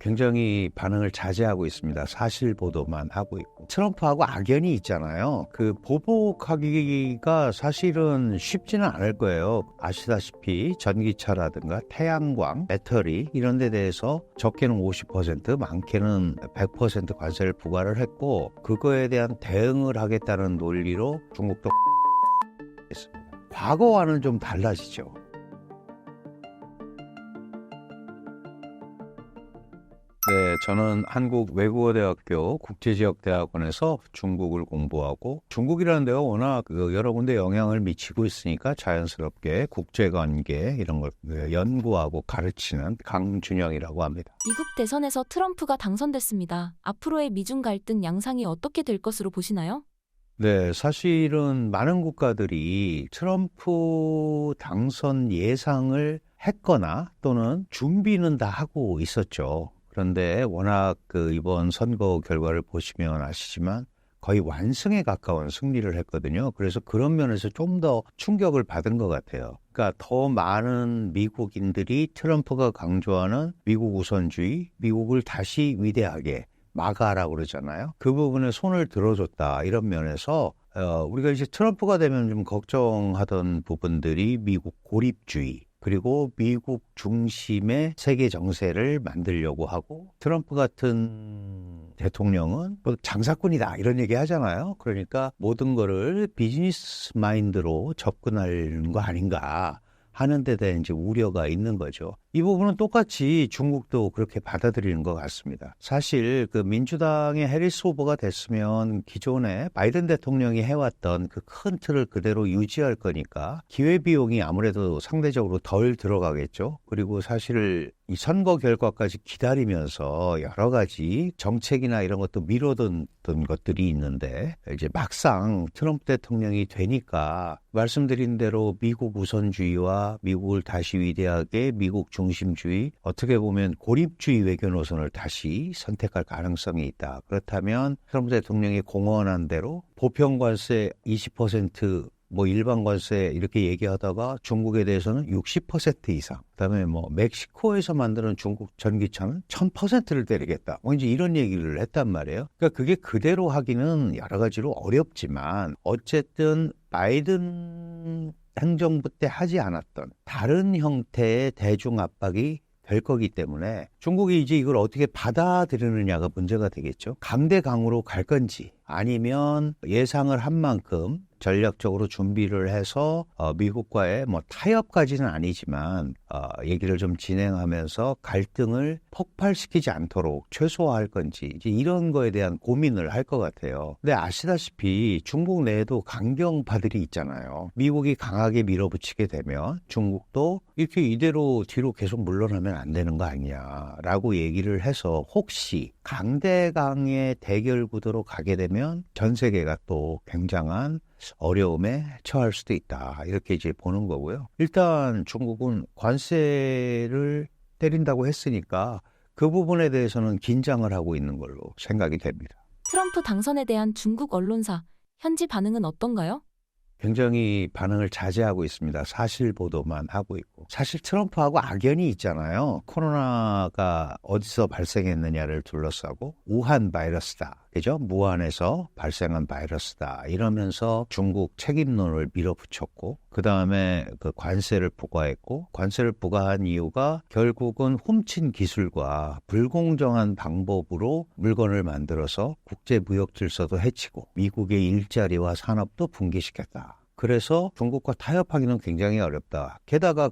굉장히 반응을 자제하고 있습니다. 사실 보도만 하고 있고. 트럼프하고 악연이 있잖아요. 그 보복하기가 사실은 쉽지는 않을 거예요. 아시다시피 전기차라든가 태양광, 배터리 이런 데 대해서 적게는 50%, 많게는 100% 관세를 부과를 했고, 그거에 대한 대응을 하겠다는 논리로 중국도 했습니다. 과거와는 좀 달라지죠. 네, 저는 한국외국어대학교 국제지역대학원에서 중국을 공부하고, 중국이라는 데가 워낙 여러 군데 영향을 미치고 있으니까 자연스럽게 국제관계 이런 걸 연구하고 가르치는 강준영이라고 합니다. 미국 대선에서 트럼프가 당선됐습니다. 앞으로의 미중 갈등 양상이 어떻게 될 것으로 보시나요? 네, 사실은 많은 국가들이 트럼프 당선 예상을 했거나 또는 준비는 다 하고 있었죠. 그런데 워낙 이번 선거 결과를 보시면 아시지만 거의 완승에 가까운 승리를 했거든요. 그래서 그런 면에서 좀 더 충격을 받은 것 같아요. 그러니까 더 많은 미국인들이 트럼프가 강조하는 미국 우선주의, 미국을 다시 위대하게 마가라고 그러잖아요. 그 부분에 손을 들어줬다. 이런 면에서 우리가 이제 트럼프가 되면 좀 걱정하던 부분들이 미국 고립주의, 그리고 미국 중심의 세계 정세를 만들려고 하고, 트럼프 같은 대통령은 뭐 장사꾼이다 이런 얘기 하잖아요. 그러니까 모든 거를 비즈니스 마인드로 접근하는 거 아닌가 하는 데 대한 이제 우려가 있는 거죠. 이 부분은 똑같이 중국도 그렇게 받아들이는 것 같습니다. 사실 민주당의 해리스 후보가 됐으면 기존에 바이든 대통령이 해왔던 그 큰 틀을 그대로 유지할 거니까 기회비용이 아무래도 상대적으로 덜 들어가겠죠. 그리고 사실 이 선거 결과까지 기다리면서 여러 가지 정책이나 이런 것도 미뤄둔 것들이 있는데, 이제 막상 트럼프 대통령이 되니까 말씀드린 대로 미국 우선주의와 미국을 다시 위대하게 미국 중심주의, 어떻게 보면 고립주의 외교 노선을 다시 선택할 가능성이 있다. 그렇다면 트럼프 대통령이 공언한 대로 보편관세 20%, 일반 관세 이렇게 얘기하다가 중국에 대해서는 60% 이상, 그다음에 멕시코에서 만드는 중국 전기차는 1000%를 때리겠다. 이제 이런 얘기를 했단 말이에요. 그러니까 그게 그대로 하기는 여러 가지로 어렵지만, 어쨌든 바이든 행정부 때 하지 않았던 다른 형태의 대중 압박이 될 거기 때문에 중국이 이제 이걸 어떻게 받아들이느냐가 문제가 되겠죠. 강대강으로 갈 건지, 아니면 예상을 한 만큼 전략적으로 준비를 해서 미국과의 타협까지는 아니지만 얘기를 좀 진행하면서 갈등을 폭발시키지 않도록 최소화할 건지, 이제 이런 거에 대한 고민을 할 것 같아요. 근데 아시다시피 중국 내에도 강경파들이 있잖아요. 미국이 강하게 밀어붙이게 되면 중국도 이렇게 이대로 뒤로 계속 물러나면 안 되는 거 아니냐라고 얘기를 해서, 혹시 강대강의 대결 구도로 가게 되면 전 세계가 또 굉장한 어려움에 처할 수도 있다. 이렇게 이제 보는 거고요. 일단 중국은 관세를 때린다고 했으니까 그 부분에 대해서는 긴장을 하고 있는 걸로 생각이 됩니다. 트럼프 당선에 대한 중국 언론사, 현지 반응은 어떤가요? 굉장히 반응을 자제하고 있습니다. 사실 보도만 하고 있고. 사실 트럼프하고 악연이 있잖아요. 코로나가 어디서 발생했느냐를 둘러싸고 우한 바이러스다, 그죠? 무한에서 발생한 바이러스다 이러면서 중국 책임론을 밀어붙였고, 그 다음에 관세를 부과했고, 관세를 부과한 이유가 결국은 훔친 기술과 불공정한 방법으로 물건을 만들어서 국제무역 질서도 해치고 미국의 일자리와 산업도 붕괴시켰다. 그래서 중국과 타협하기는 굉장히 어렵다. 게다가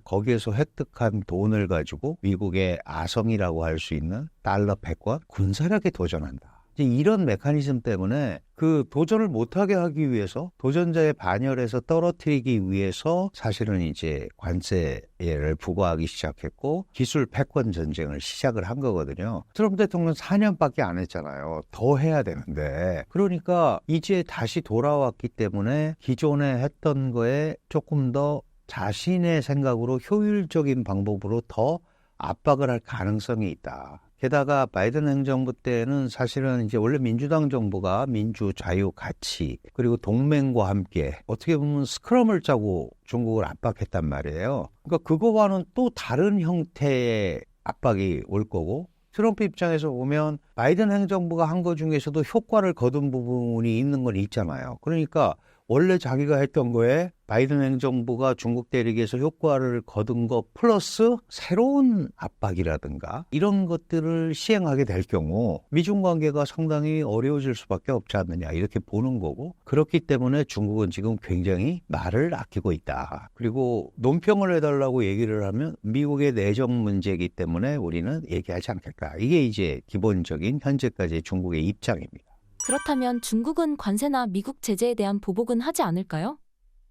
거기에서 획득한 돈을 가지고 미국의 아성이라고 할 수 있는 달러 패권 군사력에 도전한다. 이런 메커니즘 때문에 그 도전을 못하게 하기 위해서, 도전자의 반열에서 떨어뜨리기 위해서 사실은 이제 관세를 부과하기 시작했고, 기술 패권 전쟁을 시작을 한 거거든요. 트럼프 대통령 4년밖에 안 했잖아요. 더 해야 되는데. 그러니까 이제 다시 돌아왔기 때문에 기존에 했던 거에 조금 더 자신의 생각으로 효율적인 방법으로 더 압박을 할 가능성이 있다. 게다가 바이든 행정부 때는 사실은 이제 원래 민주당 정부가 민주, 자유, 가치, 그리고 동맹과 함께 어떻게 보면 스크럼을 짜고 중국을 압박했단 말이에요. 그러니까 그거와는 또 다른 형태의 압박이 올 거고, 트럼프 입장에서 보면 바이든 행정부가 한 것 중에서도 효과를 거둔 부분이 있는 건 있잖아요. 그러니까 원래 자기가 했던 거에 바이든 행정부가 중국 대륙에서 효과를 거둔 것 플러스 새로운 압박이라든가 이런 것들을 시행하게 될 경우 미중 관계가 상당히 어려워질 수밖에 없지 않느냐 이렇게 보는 거고, 그렇기 때문에 중국은 지금 굉장히 말을 아끼고 있다. 그리고 논평을 해달라고 얘기를 하면 미국의 내정 문제이기 때문에 우리는 얘기하지 않겠다. 이게 이제 기본적인 현재까지의 중국의 입장입니다. 그렇다면 중국은 관세나 미국 제재에 대한 보복은 하지 않을까요?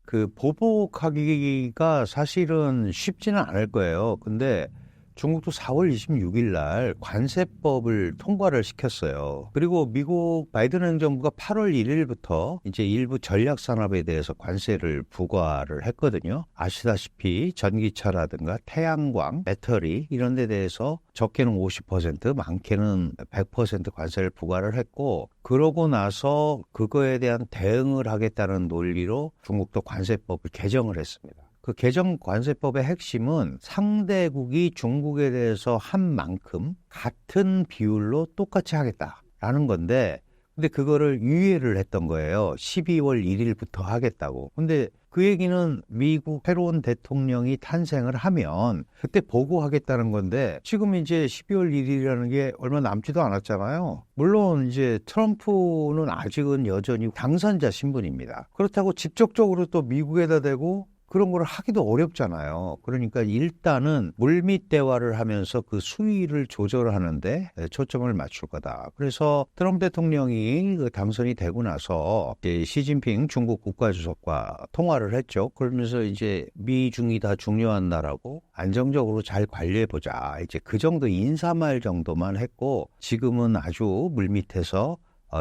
그 보복하기가 사실은 쉽지는 않을 거예요. 근데 중국도 4월 26일 날 관세법을 통과를 시켰어요. 그리고 미국 바이든 행정부가 8월 1일부터 이제 일부 전략 산업에 대해서 관세를 부과를 했거든요. 아시다시피 전기차라든가 태양광, 배터리 이런 데 대해서 적게는 50%, 많게는 100% 관세를 부과를 했고, 그러고 나서 그거에 대한 대응을 하겠다는 논리로 중국도 관세법을 개정을 했습니다. 그 개정 관세법의 핵심은 상대국이 중국에 대해서 한 만큼 같은 비율로 똑같이 하겠다라는 건데, 근데 그거를 유예를 했던 거예요. 12월 1일부터 하겠다고. 근데 그 얘기는 미국 새로운 대통령이 탄생을 하면 그때 보고하겠다는 건데, 지금 이제 12월 1일이라는 게 얼마 남지도 않았잖아요. 물론 이제 트럼프는 아직은 여전히 당선자 신분입니다. 그렇다고 직접적으로 또 미국에다 대고 그런 걸 하기도 어렵잖아요. 그러니까 일단은 물밑 대화를 하면서 그 수위를 조절하는데 초점을 맞출 거다. 그래서 트럼프 대통령이 그 당선이 되고 나서 이제 시진핑 중국 국가주석과 통화를 했죠. 그러면서 이제 미중이 다 중요한 나라고 안정적으로 잘 관리해보자. 이제 그 정도 인사말 정도만 했고, 지금은 아주 물밑에서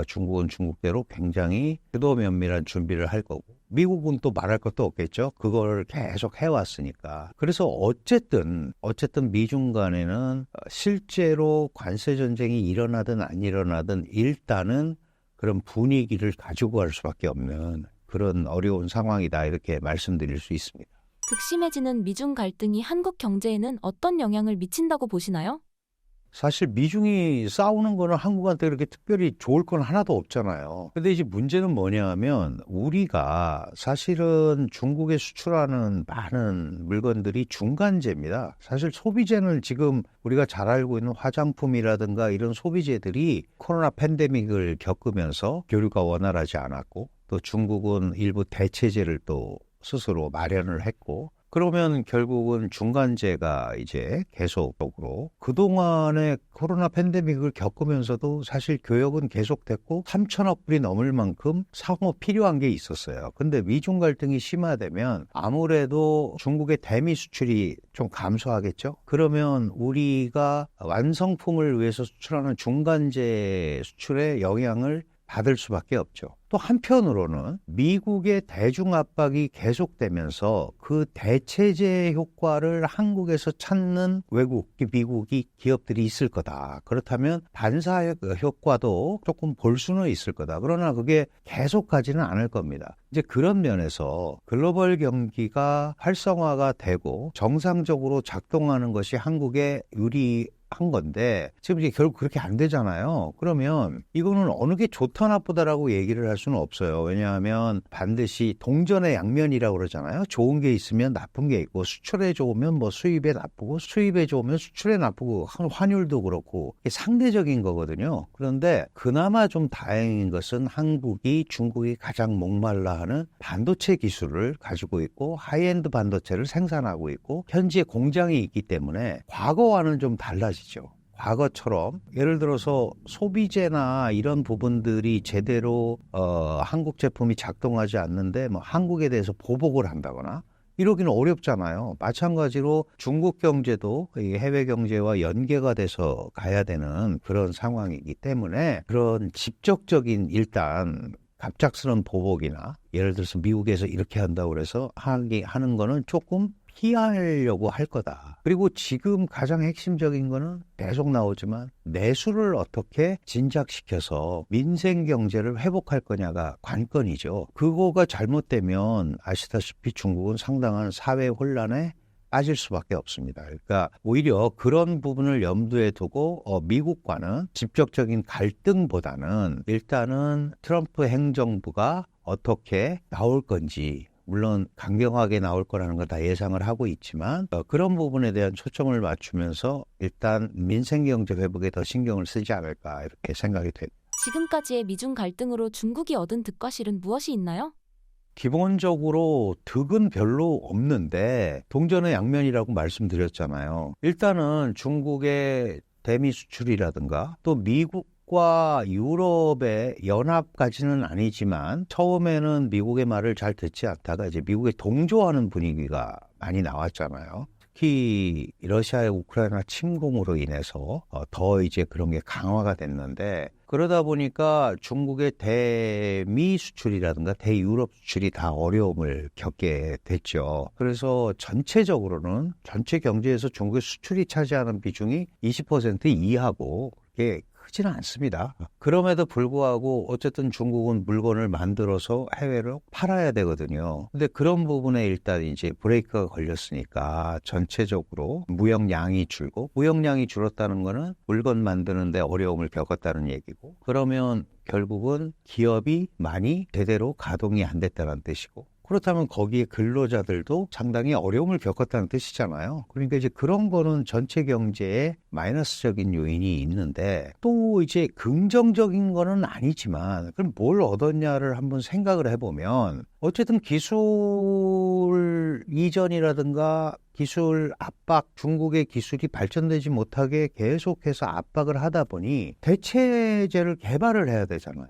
중국은 중국대로 굉장히 교도면밀한 준비를 할 거고, 미국은 또 말할 것도 없겠죠. 그걸 계속 해왔으니까. 그래서 어쨌든 미중 간에는 실제로 관세 전쟁이 일어나든 안 일어나든 일단은 그런 분위기를 가지고 갈 수밖에 없는 그런 어려운 상황이다, 이렇게 말씀드릴 수 있습니다. 극심해지는 미중 갈등이 한국 경제에는 어떤 영향을 미친다고 보시나요? 사실 미중이 싸우는 거는 한국한테 그렇게 특별히 좋을 건 하나도 없잖아요. 근데 이제 문제는 뭐냐 하면, 우리가 사실은 중국에 수출하는 많은 물건들이 중간재입니다. 사실 소비재는 지금 우리가 잘 알고 있는 화장품이라든가 이런 소비재들이 코로나 팬데믹을 겪으면서 교류가 원활하지 않았고, 또 중국은 일부 대체재를 또 스스로 마련을 했고, 그러면 결국은 중간재가 이제 계속적으로 그동안에 코로나 팬데믹을 겪으면서도 사실 교역은 계속됐고 3천억 불이 넘을 만큼 상호 필요한 게 있었어요. 근데 미중 갈등이 심화되면 아무래도 중국의 대미 수출이 좀 감소하겠죠. 그러면 우리가 완성품을 위해서 수출하는 중간재 수출에 영향을 받을 수밖에 없죠. 또 한편으로는 미국의 대중 압박이 계속되면서 그 대체재 효과를 한국에서 찾는 외국, 미국이 기업들이 있을 거다. 그렇다면 반사 효과도 조금 볼 수는 있을 거다. 그러나 그게 계속 가지는 않을 겁니다. 이제 그런 면에서 글로벌 경기가 활성화가 되고 정상적으로 작동하는 것이 한국의 한 건데, 지금 이제 결국 그렇게 안 되잖아요. 그러면 이거는 어느 게 좋다 나쁘다라고 얘기를 할 수는 없어요. 왜냐하면 반드시 동전의 양면이라고 그러잖아요. 좋은 게 있으면 나쁜 게 있고, 수출에 좋으면 뭐 수입에 나쁘고, 수입에 좋으면 수출에 나쁘고, 환율도 그렇고 이게 상대적인 거거든요. 그런데 그나마 좀 다행인 것은 한국이 중국이 가장 목말라 하는 반도체 기술을 가지고 있고, 하이엔드 반도체를 생산하고 있고, 현지에 공장이 있기 때문에 과거와는 좀 달라지죠. 과거처럼 예를 들어서 소비재나 이런 부분들이 제대로 한국 제품이 작동하지 않는데 뭐 한국에 대해서 보복을 한다거나 이러기는 어렵잖아요. 마찬가지로 중국 경제도 해외 경제와 연계가 돼서 가야 되는 그런 상황이기 때문에, 그런 직접적인 일단 갑작스러운 보복이나 예를 들어서 미국에서 이렇게 한다고 그래서 하는 거는 조금 피하려고 할 거다. 그리고 지금 가장 핵심적인 거는 계속 나오지만 내수를 어떻게 진작시켜서 민생 경제를 회복할 거냐가 관건이죠. 그거가 잘못되면 아시다시피 중국은 상당한 사회 혼란에 빠질 수밖에 없습니다. 그러니까 오히려 그런 부분을 염두에 두고 미국과는 직접적인 갈등보다는 일단은 트럼프 행정부가 어떻게 나올 건지, 물론 강경하게 나올 거라는 거 다 예상을 하고 있지만 그런 부분에 대한 초점을 맞추면서 일단 민생경제 회복에 더 신경을 쓰지 않을까 이렇게 생각이 됩니다. 지금까지의 미중 갈등으로 중국이 얻은 득과 실은 무엇이 있나요? 기본적으로 득은 별로 없는데 동전의 양면이라고 말씀드렸잖아요. 일단은 중국의 대미 수출이라든가 또 미국과 유럽의 연합까지는 아니지만 처음에는 미국의 말을 잘 듣지 않다가 이제 미국에 동조하는 분위기가 많이 나왔잖아요. 특히 러시아의 우크라이나 침공으로 인해서 더 이제 그런 게 강화가 됐는데 그러다 보니까 중국의 대미 수출이라든가 대유럽 수출이 다 어려움을 겪게 됐죠. 그래서 전체적으로는 전체 경제에서 중국의 수출이 차지하는 비중이 20% 이하고 그게 크지는 않습니다. 그럼에도 불구하고 어쨌든 중국은 물건을 만들어서 해외로 팔아야 되거든요. 근데 그런 부분에 일단 이제 브레이크가 걸렸으니까 전체적으로 무역량이 줄고, 무역량이 줄었다는 거는 물건 만드는데 어려움을 겪었다는 얘기고, 그러면 결국은 기업이 많이 제대로 가동이 안 됐다는 뜻이고, 그렇다면 거기에 근로자들도 상당히 어려움을 겪었다는 뜻이잖아요. 그러니까 이제 그런 거는 전체 경제에 마이너스적인 요인이 있는데 또 이제 긍정적인 거는 아니지만 그럼 뭘 얻었냐를 한번 생각을 해보면 어쨌든 기술 이전이라든가 기술 압박, 중국의 기술이 발전되지 못하게 계속해서 압박을 하다 보니 대체제를 개발을 해야 되잖아요.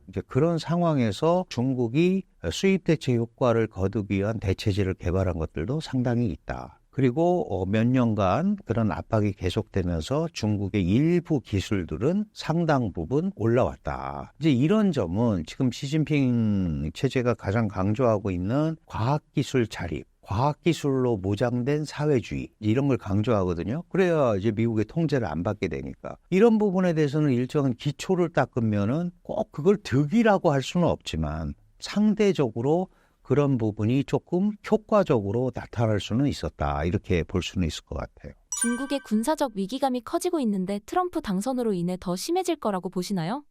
이제 그런 상황에서 중국이 수입 대체 효과를 거두기 위한 대체제를 개발한 것들도 상당히 있다. 그리고 몇 년간 그런 압박이 계속되면서 중국의 일부 기술들은 상당 부분 올라왔다. 이제 이런 점은 지금 시진핑 체제가 가장 강조하고 있는 과학기술 자립, 과학기술로 무장된 사회주의 이런 걸 강조하거든요. 그래야 이제 미국의 통제를 안 받게 되니까. 이런 부분에 대해서는 일정한 기초를 닦으면은 꼭 그걸 득이라고 할 수는 없지만 상대적으로 그런 부분이 조금 효과적으로 나타날 수는 있었다. 이렇게 볼 수는 있을 것 같아요. 중국의 군사적 위기감이 커지고 있는데 트럼프 당선으로 인해 더 심해질 거라고 보시나요?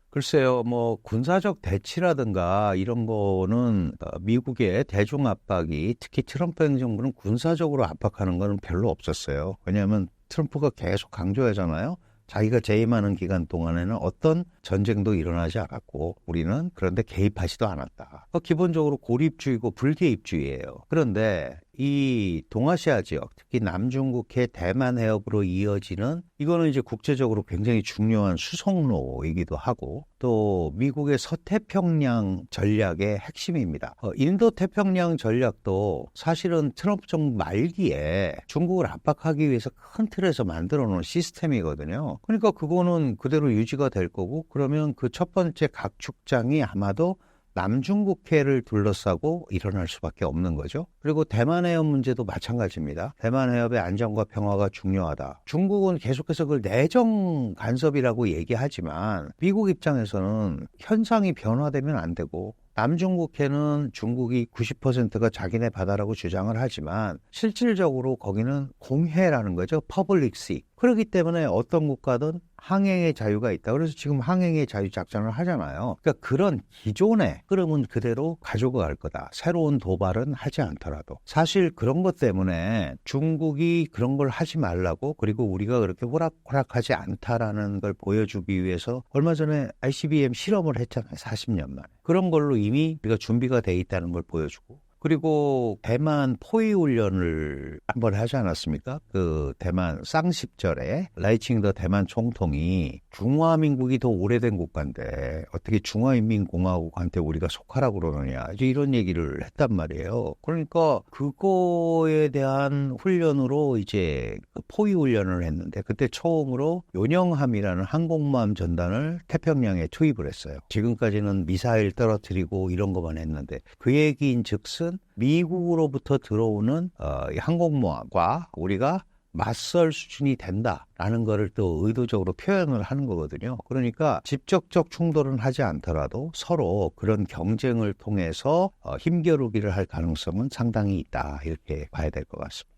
글쎄요, 뭐 군사적 대치라든가 이런 거는 미국의 대중 압박이 특히 트럼프 행정부는 군사적으로 압박하는 거는 별로 없었어요. 왜냐하면 트럼프가 계속 강조하잖아요. 자기가 재임하는 기간 동안에는 어떤 전쟁도 일어나지 않았고 우리는 그런데 개입하지도 않았다. 기본적으로 고립주의고 불개입주의예요. 그런데 이 동아시아 지역, 특히 남중국해 대만 해협으로 이어지는 이거는 이제 국제적으로 굉장히 중요한 수송로이기도 하고 또 미국의 서태평양 전략의 핵심입니다. 인도태평양 전략도 사실은 트럼프 정부 말기에 중국을 압박하기 위해서 큰 틀에서 만들어 놓은 시스템이거든요. 그러니까 그거는 그대로 유지가 될 거고 그러면 그 첫 번째 각축장이 아마도 남중국해를 둘러싸고 일어날 수밖에 없는 거죠. 그리고 대만 해협 문제도 마찬가지입니다. 대만 해협의 안정과 평화가 중요하다. 중국은 계속해서 그걸 내정 간섭이라고 얘기하지만 미국 입장에서는 현상이 변화되면 안 되고 남중국해는 중국이 90%가 자기네 바다라고 주장을 하지만 실질적으로 거기는 공해라는 거죠. 퍼블릭 시. 그렇기 때문에 어떤 국가든 항행의 자유가 있다. 그래서 지금 항행의 자유 작전을 하잖아요. 그러니까 그런 기존의 흐름은 그대로 가지고 갈 거다. 새로운 도발은 하지 않더라도. 사실 그런 것 때문에 중국이 그런 걸 하지 말라고 그리고 우리가 그렇게 호락호락하지 않다라는 걸 보여주기 위해서 얼마 전에 ICBM 실험을 했잖아요. 40년 만에. 그런 걸로 이미 우리가 준비가 돼 있다는 걸 보여주고 그리고 대만 포위 훈련을 한번 하지 않았습니까? 그 대만 쌍십절에 라이칭더 대만 총통이 중화민국이 더 오래된 국가인데 어떻게 중화인민공화국한테 우리가 속하라고 그러느냐 이제 이런 얘기를 했단 말이에요. 그러니까 그거에 대한 훈련으로 이제 포위 훈련을 했는데 그때 처음으로 요녕함이라는 항공모함 전단을 태평양에 투입을 했어요. 지금까지는 미사일 떨어뜨리고 이런 것만 했는데 그 얘기인 즉슨 미국으로부터 들어오는 항공모함과 우리가 맞설 수준이 된다라는 거를 또 의도적으로 표현을 하는 거거든요. 그러니까 직접적 충돌은 하지 않더라도 서로 그런 경쟁을 통해서 힘겨루기를 할 가능성은 상당히 있다. 이렇게 봐야 될 것 같습니다.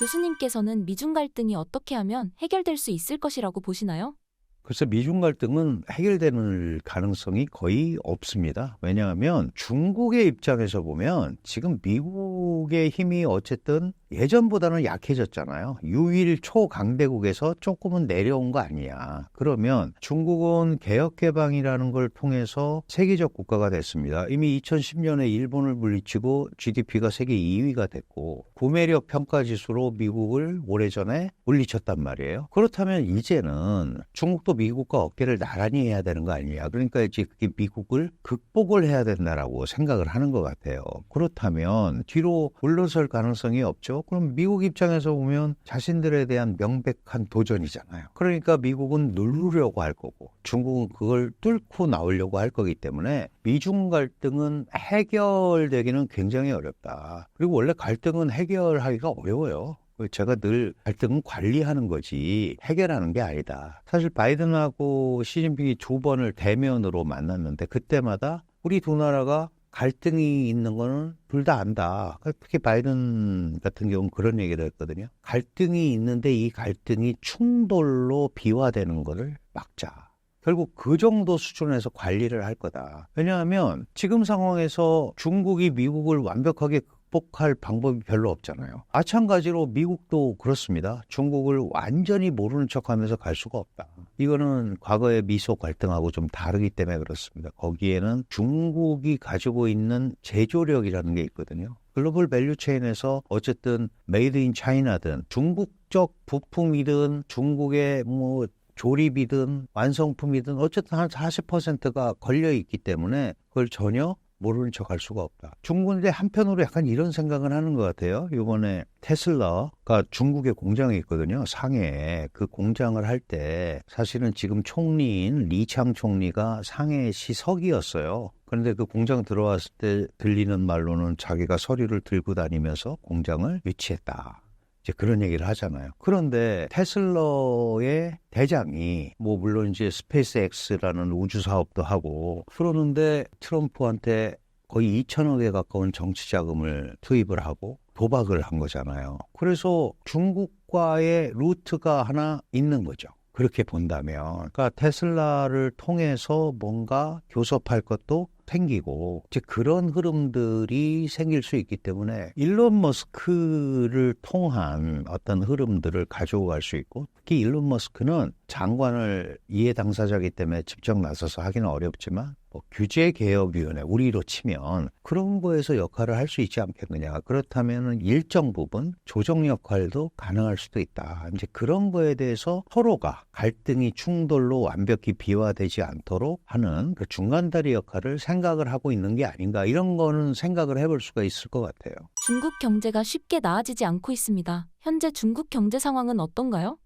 교수님께서는 미중 갈등이 어떻게 하면 해결될 수 있을 것이라고 보시나요? 그래서 미중 갈등은 해결되는 가능성이 거의 없습니다. 왜냐하면 중국의 입장에서 보면 지금 미국의 힘이 어쨌든 예전보다는 약해졌잖아요. 유일 초강대국에서 조금은 내려온 거 아니야. 그러면 중국은 개혁개방이라는 걸 통해서 세계적 국가가 됐습니다. 이미 2010년에 일본을 물리치고 GDP가 세계 2위가 됐고 구매력 평가지수로 미국을 오래전에 물리쳤단 말이에요. 그렇다면 이제는 중국도 미국과 어깨를 나란히 해야 되는 거 아니냐. 그러니까 이제 그게 미국을 극복을 해야 된다라고 생각을 하는 것 같아요. 그렇다면 뒤로 물러설 가능성이 없죠. 그럼 미국 입장에서 보면 자신들에 대한 명백한 도전이잖아요. 그러니까 미국은 누르려고 할 거고 중국은 그걸 뚫고 나오려고 할 거기 때문에 미중 갈등은 해결되기는 굉장히 어렵다. 그리고 원래 갈등은 해결하기가 어려워요. 제가 늘 갈등은 관리하는 거지 해결하는 게 아니다. 사실 바이든하고 시진핑이 2번을 대면으로 만났는데 그때마다 우리 두 나라가 갈등이 있는 거는 둘 다 안다. 특히 바이든 같은 경우는 그런 얘기를 했거든요. 갈등이 있는데 이 갈등이 충돌로 비화되는 거를 막자. 결국 그 정도 수준에서 관리를 할 거다. 왜냐하면 지금 상황에서 중국이 미국을 완벽하게 극복할 방법이 별로 없잖아요. 마찬가지로 미국도 그렇습니다. 중국을 완전히 모르는 척하면서 갈 수가 없다. 이거는 과거의 미소 갈등하고 좀 다르기 때문에 그렇습니다. 거기에는 중국이 가지고 있는 제조력이라는 게 있거든요. 글로벌 밸류체인에서 어쨌든 메이드 인 차이나든 중국적 부품이든 중국의 조립이든 완성품이든 어쨌든 한 40%가 걸려 있기 때문에 그걸 전혀 모르는 척 할 수가 없다. 중국은 이제 한편으로 약간 이런 생각을 하는 것 같아요. 이번에 테슬라가 중국에 공장이 있거든요. 상해에. 그 공장을 할 때 사실은 지금 총리인 리창 총리가 상해시 서기였어요. 그런데 그 공장 들어왔을 때 들리는 말로는 자기가 서류를 들고 다니면서 공장을 유치했다. 이제 그런 얘기를 하잖아요. 그런데 테슬라의 대장이 물론 이제 스페이스X라는 우주 사업도 하고 그러는데 트럼프한테 거의 2천억에 가까운 정치 자금을 투입을 하고 도박을 한 거잖아요. 그래서 중국과의 루트가 하나 있는 거죠. 그렇게 본다면. 그러니까 테슬라를 통해서 뭔가 교섭할 것도 생기고 이제 그런 흐름들이 생길 수 있기 때문에 일론 머스크를 통한 어떤 흐름들을 가지고 갈 수 있고 특히 일론 머스크는 장관을 이해 당사자이기 때문에 직접 나서서 하기는 어렵지만 규제개혁위원회 우리로 치면 그런 거에서 역할을 할 수 있지 않겠느냐. 그렇다면 일정 부분 조정 역할도 가능할 수도 있다. 이제 그런 거에 대해서 서로가 갈등이 충돌로 완벽히 비화되지 않도록 하는 그 중간다리 역할을 생각을 하고 있는 게 아닌가. 이런 거는 생각을 해볼 수가 있을 것 같아요. 중국 경제가 쉽게 나아지지 않고 있습니다. 현재 중국 경제 상황은 어떤가요?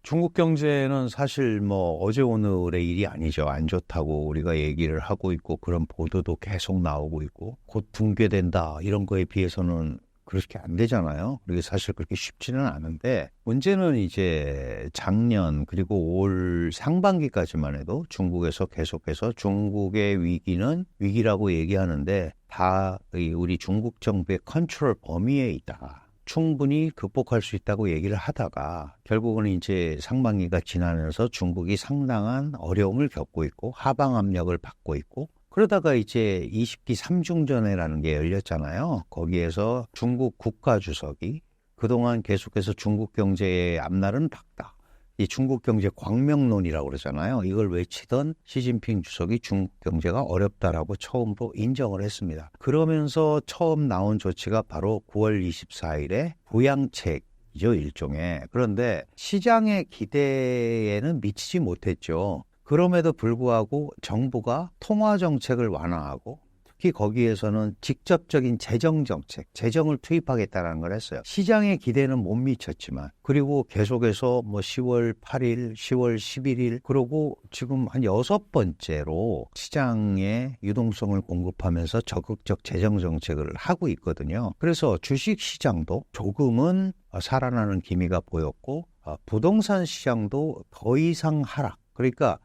중국 경제는 사실 어제 오늘의 일이 아니죠. 안 좋다고 우리가 얘기를 하고 있고 그런 보도도 계속 나오고 있고 곧 붕괴된다 이런 거에 비해서는 그렇게 안 되잖아요. 그게 사실 그렇게 쉽지는 않은데 문제는 이제 작년 그리고 올 상반기까지만 해도 중국에서 계속해서 중국의 위기는 위기라고 얘기하는데 다 우리 중국 정부의 컨트롤 범위에 있다. 충분히 극복할 수 있다고 얘기를 하다가 결국은 이제 상반기가 지나면서 중국이 상당한 어려움을 겪고 있고 하방 압력을 받고 있고 그러다가 이제 20기 삼중전회라는 게 열렸잖아요. 거기에서 중국 국가주석이 그동안 계속해서 중국 경제의 앞날은 밝다. 이 중국 경제 광명론이라고 그러잖아요. 이걸 외치던 시진핑 주석이 중국 경제가 어렵다라고 처음으로 인정을 했습니다. 그러면서 처음 나온 조치가 바로 9월 24일에 부양책이죠, 일종의. 그런데 시장의 기대에는 미치지 못했죠. 그럼에도 불구하고 정부가 통화 정책을 완화하고 특히 거기에서는 직접적인 재정 정책, 재정을 투입하겠다는 걸 했어요. 시장의 기대는 못 미쳤지만 그리고 계속해서 10월 8일, 10월 11일 그러고 지금 한 6번째로 시장에 유동성을 공급하면서 적극적 재정 정책을 하고 있거든요. 그래서 주식 시장도 조금은 살아나는 기미가 보였고 부동산 시장도 더 이상 하락. 그러니까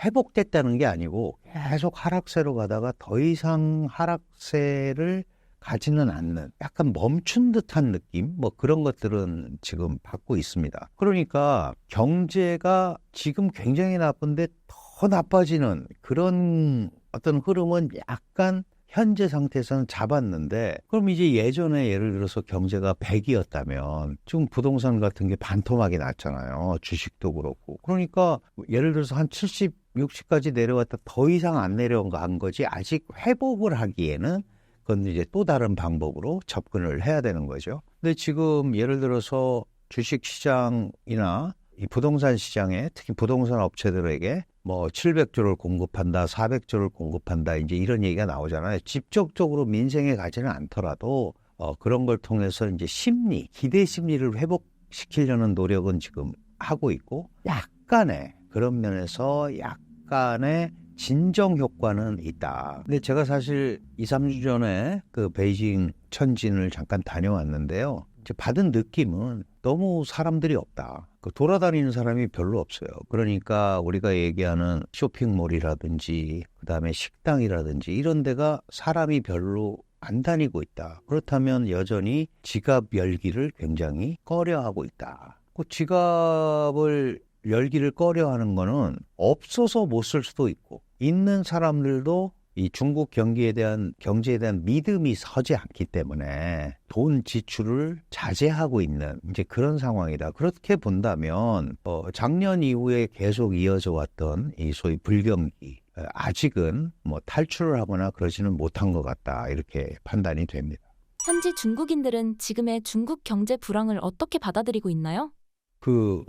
회복됐다는 게 아니고 계속 하락세로 가다가 더 이상 하락세를 가지는 않는 약간 멈춘 듯한 느낌 뭐 그런 것들은 지금 받고 있습니다. 그러니까 경제가 지금 굉장히 나쁜데 더 나빠지는 그런 어떤 흐름은 약간 현재 상태에서는 잡았는데 그럼 이제 예전에 예를 들어서 경제가 100이었다면 지금 부동산 같은 게 반토막이 났잖아요. 주식도 그렇고. 그러니까 예를 들어서 한 70, 60까지 내려왔다 더 이상 안 내려간 거지 아직 회복을 하기에는 그건 이제 또 다른 방법으로 접근을 해야 되는 거죠. 근데 지금 예를 들어서 주식 시장이나 이 부동산 시장에 특히 부동산 업체들에게 뭐 700조를 공급한다, 400조를 공급한다 이제 이런 얘기가 나오잖아요. 직접적으로 민생에 가지는 않더라도 그런 걸 통해서 이제 심리, 기대 심리를 회복시키려는 노력은 지금 하고 있고 약간의 그런 면에서 약간의 진정 효과는 있다. 근데 제가 사실 2, 3주 전에 그 베이징 천진을 잠깐 다녀왔는데요. 이제 받은 느낌은 너무 사람들이 없다. 돌아다니는 사람이 별로 없어요. 그러니까 우리가 얘기하는 쇼핑몰이라든지 그다음에 식당이라든지 이런 데가 사람이 별로 안 다니고 있다. 그렇다면 여전히 지갑 열기를 굉장히 꺼려하고 있다. 그 지갑을 열기를 꺼려하는 거는 없어서 못 쓸 수도 있고 있는 사람들도 이 중국 경제에 대한 믿음이 서지 않기 때문에 돈 지출을 자제하고 있는 이제 그런 상황이다. 그렇게 본다면 작년 이후에 계속 이어져 왔던 이 소위 불경기 아직은 뭐 탈출을 하거나 그러지는 못한 것 같다. 이렇게 판단이 됩니다. 현지 중국인들은 지금의 중국 경제 불황을 어떻게 받아들이고 있나요?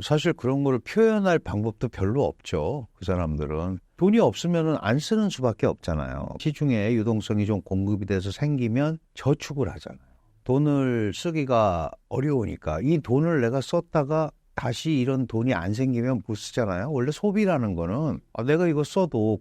사실 그런 걸 표현할 방법도 별로 없죠. 그 사람들은. 돈이 없으면 안 쓰는 수밖에 없잖아요. 시중에 유동성이 좀 공급이 돼서 생기면 저축을 하잖아요. 돈을 쓰기가 어려우니까 이 돈을 내가 썼다가 다시 이런 돈이 안 생기면 못 쓰잖아요. 원래 소비라는 거는 내가 이거 써도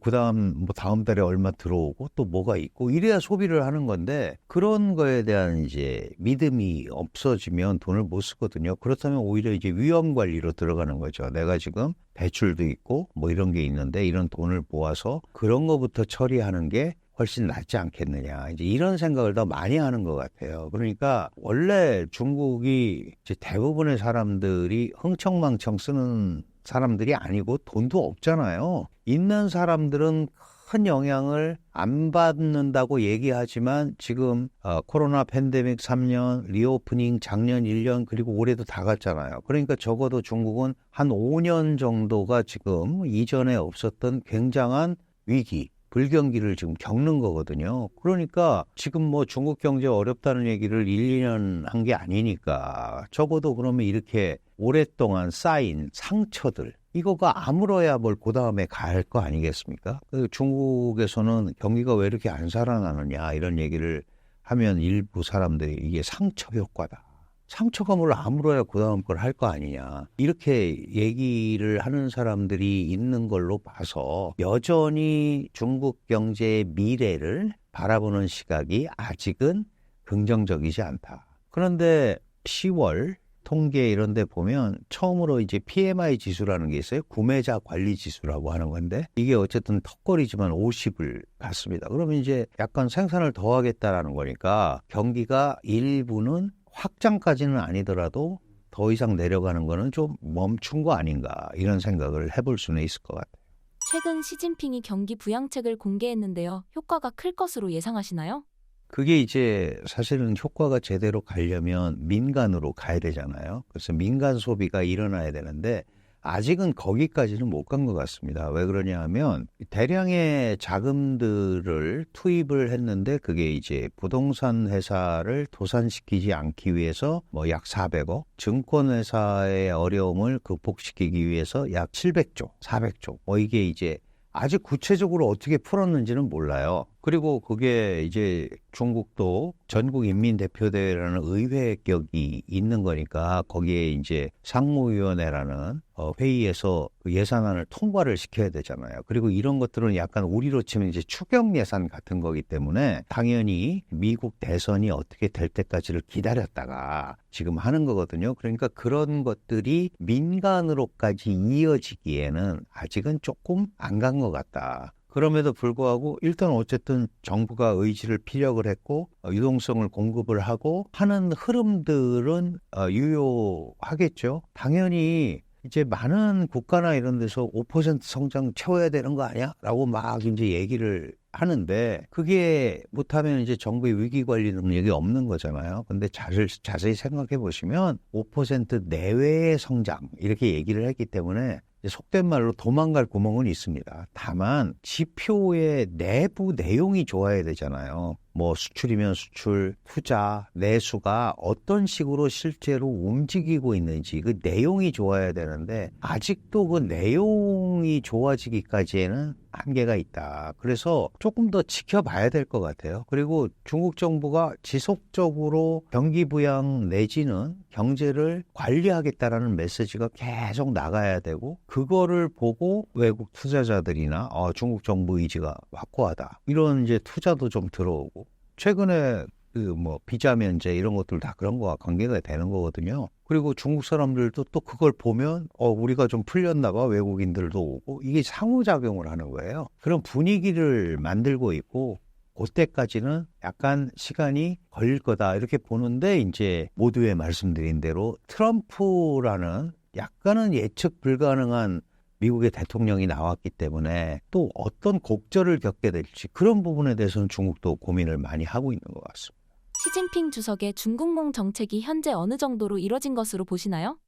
다음 달에 얼마 들어오고 또 뭐가 있고 이래야 소비를 하는 건데 그런 거에 대한 이제 믿음이 없어지면 돈을 못 쓰거든요. 그렇다면 오히려 이제 위험 관리로 들어가는 거죠. 내가 지금 대출도 있고 뭐 이런 게 있는데 이런 돈을 모아서 그런 거부터 처리하는 게 훨씬 낫지 않겠느냐. 이제 이런 생각을 더 많이 하는 것 같아요. 그러니까 원래 중국이 이제 대부분의 사람들이 흥청망청 쓰는 사람들이 아니고 돈도 없잖아요. 있는 사람들은 큰 영향을 안 받는다고 얘기하지만 지금 코로나 팬데믹 3년, 리오프닝 작년 1년 그리고 올해도 다 갔잖아요. 그러니까 적어도 중국은 한 5년 정도가 지금 이전에 없었던 굉장한 위기, 불경기를 지금 겪는 거거든요. 그러니까 지금 뭐 중국 경제 어렵다는 얘기를 1, 2년 한 게 아니니까 적어도 그러면 이렇게 오랫동안 쌓인 상처들 이거가 아물어야 뭘 그 다음에 갈 거 아니겠습니까? 중국에서는 경기가 왜 이렇게 안 살아나느냐 이런 얘기를 하면 일부 사람들이 이게 상처 효과다. 상처가 뭘 아물어야 그 다음 걸 할 거 아니냐. 이렇게 얘기를 하는 사람들이 있는 걸로 봐서 여전히 중국 경제의 미래를 바라보는 시각이 아직은 긍정적이지 않다. 그런데 10월 통계 이런 데 보면 처음으로 이제 PMI 지수라는 게 있어요. 구매자 관리 지수라고 하는 건데 이게 어쨌든 턱걸이지만 50을 갔습니다. 그러면 이제 약간 생산을 더 하겠다라는 거니까 경기가 일부는 확장까지는 아니더라도 더 이상 내려가는 거는 좀 멈춘 거 아닌가 이런 생각을 해볼 수는 있을 것 같아요. 최근 시진핑이 경기 부양책을 공개했는데요. 효과가 클 것으로 예상하시나요? 그게 이제 사실은 효과가 제대로 가려면 민간으로 가야 되잖아요. 그래서 민간 소비가 일어나야 되는데 아직은 거기까지는 못 간 것 같습니다. 왜 그러냐 하면 대량의 자금들을 투입을 했는데 그게 이제 부동산 회사를 도산시키지 않기 위해서 뭐 약 400억, 증권회사의 어려움을 극복시키기 위해서 약 700조, 400조, 이게 이제 아직 구체적으로 어떻게 풀었는지는 몰라요. 그리고 그게 이제 중국도 전국인민대표대회라는 의회격이 있는 거니까 거기에 이제 상무위원회라는 회의에서 그 예산안을 통과를 시켜야 되잖아요. 그리고 이런 것들은 약간 우리로 치면 이제 추경 예산 같은 거기 때문에 당연히 미국 대선이 어떻게 될 때까지를 기다렸다가 지금 하는 거거든요. 그러니까 그런 것들이 민간으로까지 이어지기에는 아직은 조금 안 간 것 같다. 그럼에도 불구하고 일단 어쨌든 정부가 의지를 피력을 했고 유동성을 공급을 하고 하는 흐름들은 유효하겠죠. 당연히 이제 많은 국가나 이런 데서 5% 성장 채워야 되는 거 아니야? 라고 막 이제 얘기를 하는데 그게 못하면 이제 정부의 위기 관리 능력이 없는 거잖아요. 근데 자세히 생각해 보시면 5% 내외의 성장 이렇게 얘기를 했기 때문에 속된 말로 도망갈 구멍은 있습니다. 다만 지표의 내부 내용이 좋아야 되잖아요. 뭐 수출이면 수출, 투자, 내수가 어떤 식으로 실제로 움직이고 있는지 그 내용이 좋아야 되는데 아직도 그 내용이 좋아지기까지에는 한계가 있다. 그래서 조금 더 지켜봐야 될 것 같아요. 그리고 중국 정부가 지속적으로 경기 부양 내지는 경제를 관리하겠다라는 메시지가 계속 나가야 되고 그거를 보고 외국 투자자들이나 중국 정부 의지가 확고하다. 이런 이제 투자도 좀 들어오고 최근에 그 뭐 비자 면제 이런 것들 다 그런 거와 관계가 되는 거거든요. 그리고 중국 사람들도 또 그걸 보면 우리가 좀 풀렸나 봐. 외국인들도 오고 이게 상호작용을 하는 거예요. 그런 분위기를 만들고 있고 그때까지는 약간 시간이 걸릴 거다 이렇게 보는데 이제 모두의 말씀드린 대로 트럼프라는 약간은 예측 불가능한 미국의 대통령이 나왔기 때문에 또 어떤 곡절을 겪게 될지 그런 부분에 대해서는 중국도 고민을 많이 하고 있는 것 같습니다. 시진핑 주석의 중국몽 정책이 현재 어느 정도로 이뤄진 것으로 보시나요?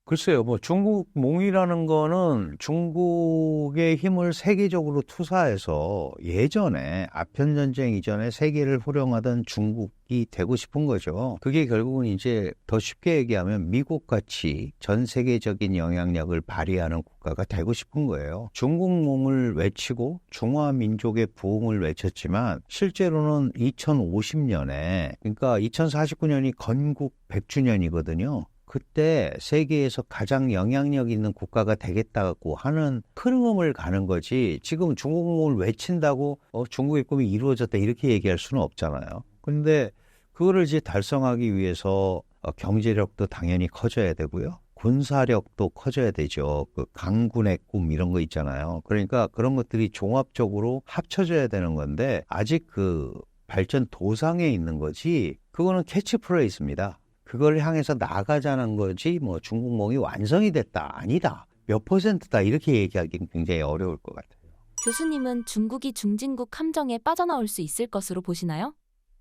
글쎄요, 뭐 중국몽이라는 거는 중국의 힘을 세계적으로 투사해서 예전에 아편전쟁 이전에 세계를 호령하던 중국이 되고 싶은 거죠. 그게 결국은 이제 더 쉽게 얘기하면 미국같이 전 세계적인 영향력을 발휘하는 국가가 되고 싶은 거예요. 중국몽을 외치고 중화민족의 부흥을 외쳤지만 실제로는 2050년에 그러니까 2049년이 건국 100주년이거든요. 그때 세계에서 가장 영향력 있는 국가가 되겠다고 하는 흐름을 가는 거지 지금 중국몽을 외친다고 중국의 꿈이 이루어졌다 이렇게 얘기할 수는 없잖아요. 그런데 그거를 이제 달성하기 위해서 경제력도 당연히 커져야 되고요. 군사력도 커져야 되죠. 그 강군의 꿈 이런 거 있잖아요. 그러니까 그런 것들이 종합적으로 합쳐져야 되는 건데 아직 그 발전 도상에 있는 거지 그거는 캐치프레이즈입니다. 그걸 향해서 나가자는 거지 뭐 중국몽이 완성이 됐다 아니다 몇 %다 이렇게 얘기하기는 굉장히 어려울 것 같아요. 교수님은 중국이 중진국 함정에 빠져나올 수 있을 것으로 보시나요?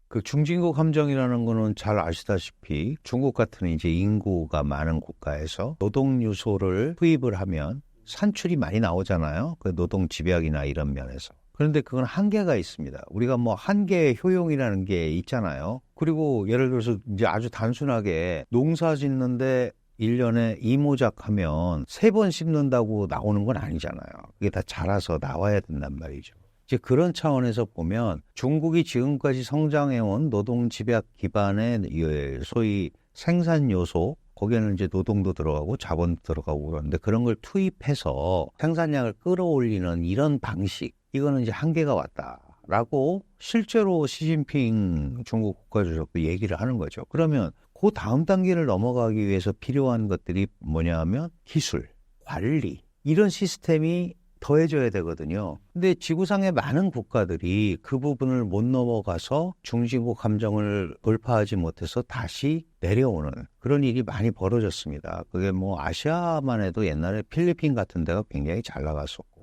그 중진국 함정이라는 거는 잘 아시다시피 중국 같은 이제 인구가 많은 국가에서 노동 요소를 투입을 하면 산출이 많이 나오잖아요. 그 노동 집약이나 이런 면에서. 그런데 그건 한계가 있습니다. 우리가 뭐 한계의 효용이라는 게 있잖아요. 그리고 예를 들어서 이제 아주 단순하게 농사 짓는데 1년에 이모작하면 3번 심는다고 나오는 건 아니잖아요. 그게 다 자라서 나와야 된단 말이죠. 이제 그런 차원에서 보면 중국이 지금까지 성장해온 노동 집약 기반의 소위 생산 요소 거기에는 이제 노동도 들어가고 자본도 들어가고 그러는데 그런 걸 투입해서 생산량을 끌어올리는 이런 방식 이거는 이제 한계가 왔다라고 실제로 시진핑 중국 국가주석도 얘기를 하는 거죠. 그러면 그 다음 단계를 넘어가기 위해서 필요한 것들이 뭐냐 하면 기술, 관리 이런 시스템이 더해져야 되거든요. 근데 지구상의 많은 국가들이 그 부분을 못 넘어가서 중진국 함정을 돌파하지 못해서 다시 내려오는 그런 일이 많이 벌어졌습니다. 그게 뭐 아시아만 해도 옛날에 필리핀 같은 데가 굉장히 잘 나갔었고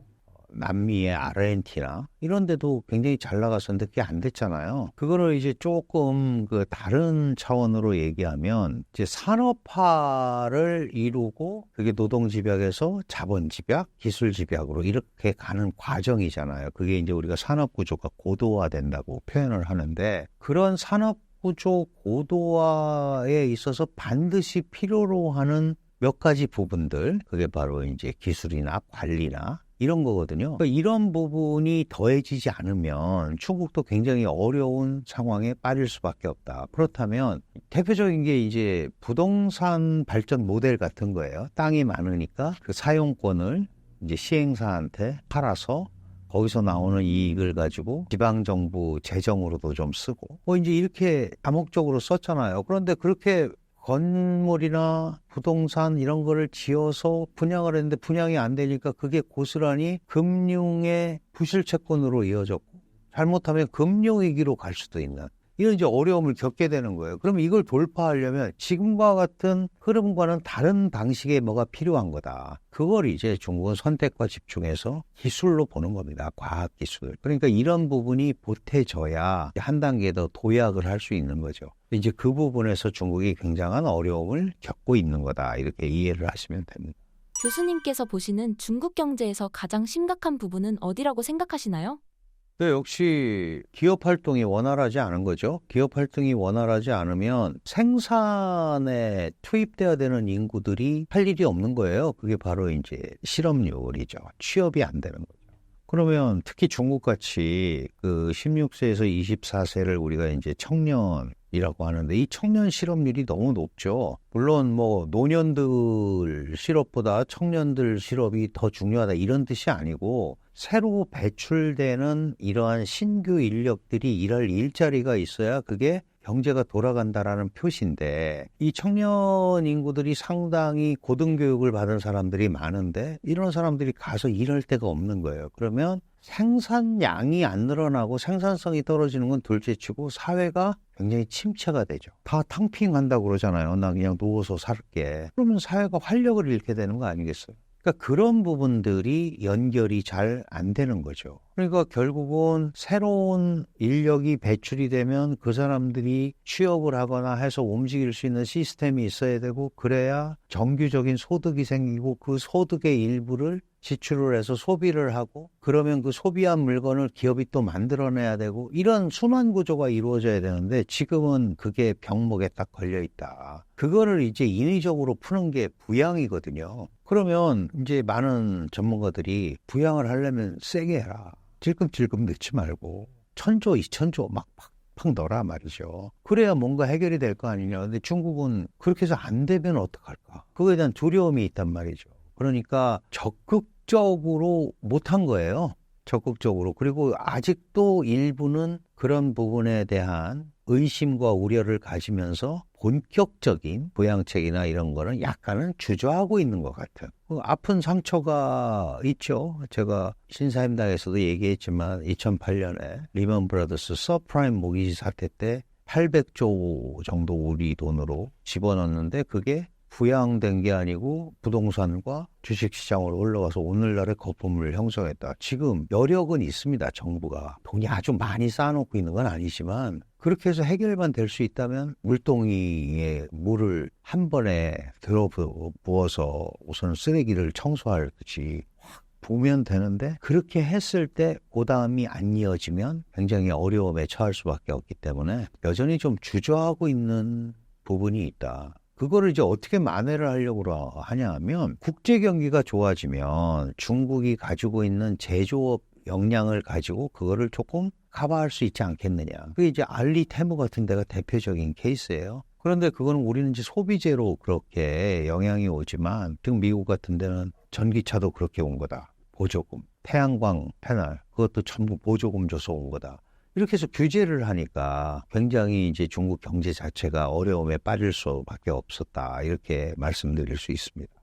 남미의 아르헨티나 이런 데도 굉장히 잘 나갔었는데 그게 안 됐잖아요. 그거를 이제 조금 그 다른 차원으로 얘기하면 이제 산업화를 이루고 그게 노동 집약에서 자본 집약, 기술 집약으로 이렇게 가는 과정이잖아요. 그게 이제 우리가 산업 구조가 고도화된다고 표현을 하는데 그런 산업 구조 고도화에 있어서 반드시 필요로 하는 몇 가지 부분들 그게 바로 이제 기술이나 관리나 이런 거거든요. 그러니까 이런 부분이 더해지지 않으면 중국도 굉장히 어려운 상황에 빠질 수밖에 없다. 그렇다면 대표적인 게 이제 부동산 발전 모델 같은 거예요. 땅이 많으니까 그 사용권을 이제 시행사한테 팔아서 거기서 나오는 이익을 가지고 지방정부 재정으로도 좀 쓰고 이제 이렇게 다목적으로 썼잖아요. 그런데 그렇게 건물이나 부동산 이런 거를 지어서 분양을 했는데 분양이 안 되니까 그게 고스란히 금융의 부실채권으로 이어졌고 잘못하면 금융위기로 갈 수도 있는 이런 이제 어려움을 겪게 되는 거예요. 그럼 이걸 돌파하려면 지금과 같은 흐름과는 다른 방식의 뭐가 필요한 거다. 그걸 이제 중국은 선택과 집중해서 기술로 보는 겁니다. 과학기술. 그러니까 이런 부분이 보태져야 한 단계 더 도약을 할 수 있는 거죠. 이제 그 부분에서 중국이 굉장한 어려움을 겪고 있는 거다. 이렇게 이해를 하시면 됩니다. 교수님께서 보시는 중국 경제에서 가장 심각한 부분은 어디라고 생각하시나요? 네, 역시 기업 활동이 원활하지 않은 거죠. 기업 활동이 원활하지 않으면 생산에 투입돼야 되는 인구들이 할 일이 없는 거예요. 그게 바로 이제 실업률이죠. 취업이 안 되는 거죠. 그러면 특히 중국같이 그 16세에서 24세를 우리가 이제 청년이라고 하는데 이 청년 실업률이 너무 높죠. 물론 뭐 노년들 실업보다 청년들 실업이 더 중요하다 이런 뜻이 아니고 새로 배출되는 이러한 신규 인력들이 일할 일자리가 있어야 그게 경제가 돌아간다라는 표시인데 이 청년 인구들이 상당히 고등교육을 받은 사람들이 많은데 이런 사람들이 가서 일할 데가 없는 거예요. 그러면 생산량이 안 늘어나고 생산성이 떨어지는 건 둘째치고 사회가 굉장히 침체가 되죠. 다 탕핑한다고 그러잖아요. 나 그냥 누워서 살게. 그러면 사회가 활력을 잃게 되는 거 아니겠어요? 그러니까 그런 부분들이 연결이 잘 안 되는 거죠. 그러니까 결국은 새로운 인력이 배출이 되면 그 사람들이 취업을 하거나 해서 움직일 수 있는 시스템이 있어야 되고 그래야 정규적인 소득이 생기고 그 소득의 일부를 지출을 해서 소비를 하고 그러면 그 소비한 물건을 기업이 또 만들어내야 되고 이런 순환 구조가 이루어져야 되는데 지금은 그게 병목에 딱 걸려 있다. 그거를 이제 인위적으로 푸는 게 부양이거든요. 그러면 이제 많은 전문가들이 부양을 하려면 세게 해라. 질끔질끔 넣지 말고 1000조, 2000조 막 팍팍 넣어라 말이죠. 그래야 뭔가 해결이 될 거 아니냐. 근데 중국은 그렇게 해서 안 되면 어떡할까? 그거에 대한 두려움이 있단 말이죠. 그러니까 적극적으로 못한 거예요. 적극적으로. 그리고 아직도 일부는 그런 부분에 대한 의심과 우려를 가지면서 본격적인 부양책이나 이런 거는 약간은 주저하고 있는 것 같아요. 아픈 상처가 있죠. 제가 신사임당에서도 얘기했지만 2008년에 리먼 브라더스 서프라임 모기지 사태 때 800조 정도 우리 돈으로 집어넣었는데 그게 부양된 게 아니고 부동산과 주식시장으로 올라가서 오늘날의 거품을 형성했다. 지금 여력은 있습니다. 정부가. 돈이 아주 많이 쌓아놓고 있는 건 아니지만 그렇게 해서 해결만 될 수 있다면 물동이에 물을 한 번에 들어 부어서 우선 쓰레기를 청소하듯이 확 부으면 되는데 그렇게 했을 때 그 다음이 안 이어지면 굉장히 어려움에 처할 수밖에 없기 때문에 여전히 좀 주저하고 있는 부분이 있다. 그거를 이제 어떻게 만회를 하려고 하냐 하면 국제 경기가 좋아지면 중국이 가지고 있는 제조업 역량을 가지고 그거를 조금 커버할 수 있지 않겠느냐. 그게 이제 알리테무 같은 데가 대표적인 케이스예요. 그런데 그거는 우리는 이제 소비재로 그렇게 영향이 오지만 지금 미국 같은 데는 전기차도 그렇게 온 거다. 보조금, 태양광 패널 그것도 전부 보조금 줘서 온 거다. 이렇게 해서 규제를 하니까 굉장히 이제 중국 경제 자체가 어려움에 빠질 수밖에 없었다. 이렇게 말씀드릴 수 있습니다.